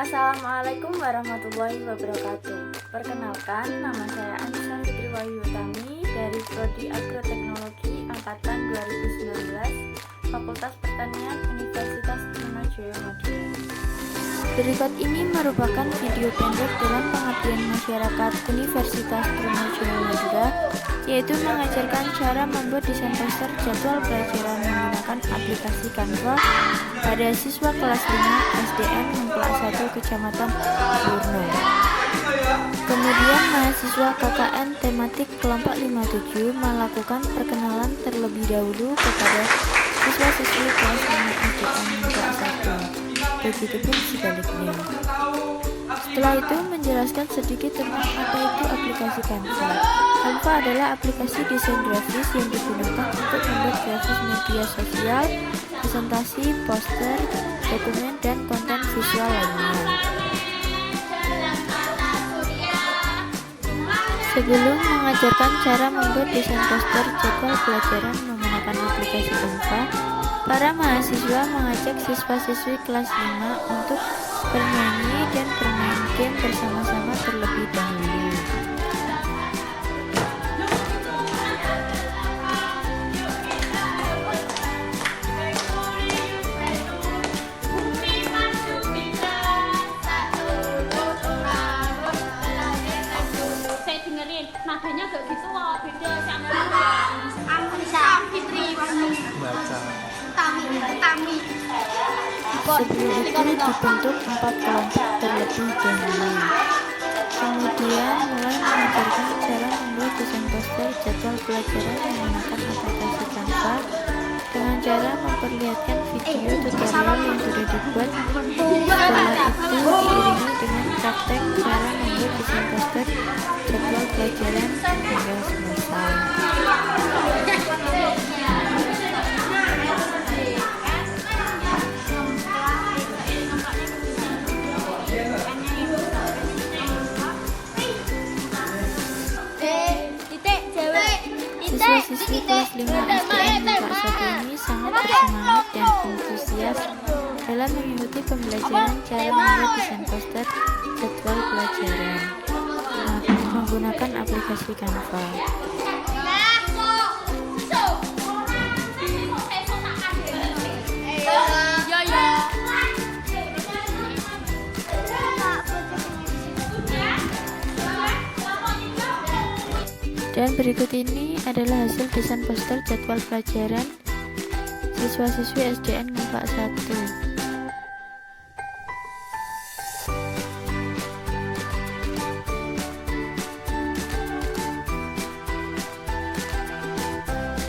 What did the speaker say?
Assalamualaikum warahmatullahi wabarakatuh. Perkenalkan, nama saya Anissa Fitri Wahyu Utami dari Prodi Agroteknologi Angkatan 2019, Fakultas Pertanian Universitas Trunojoyo Madiun. Berikut ini merupakan video pendek dalam pengertian masyarakat Universitas Trunojoyo Madiun, yaitu mengajarkan cara membuat desain poster jadwal pelajaran menggunakan aplikasi Canva pada siswa kelas 5 SDN Ngemplak 1 Kecamatan Burno. Kemudian mahasiswa KKN tematik kelompok 57 melakukan perkenalan terlebih dahulu kepada siswa-siswi kelas 5 SDN Ngemplak 1. Begitupun sebaliknya. Setelah itu menjelaskan sedikit tentang apa itu aplikasi Canva. Canva adalah aplikasi desain grafis yang digunakan untuk membuat grafis media sosial, presentasi, poster, dokumen, dan konten visual lainnya. Sebelum mengajarkan cara membuat desain poster jadwal pelajaran menggunakan aplikasi Canva, para mahasiswa mengajak siswa-siswi kelas 5 untuk bernyanyi dan bermain game bersama-sama terlebih dahulu. Nadanya gak gitu loh, beda sama Anissa Fitri Utami. Sebelum itu dibentuk 4 kelompok terlebih dahulu. Kemudian mulai mengajarkan cara membuat desain poster jadwal pelajaran menggunakan aplikasi Canva dengan cara memperlihatkan video tutorial yang sudah dibuat. Setelah itu diiringi dengan praktek cara membuat desain poster jadwal pelajaran hingga selesai. Siswa-siswi kelas 5 SDN Ngemplak 1 ini sangat bersemangat dan antusias dalam mengikuti pembelajaran cara membuat desain poster jadwal pelajaran menggunakan aplikasi Canva. Dan berikut ini adalah hasil desain poster jadwal pelajaran siswa-siswi SDN Ngemplak 1.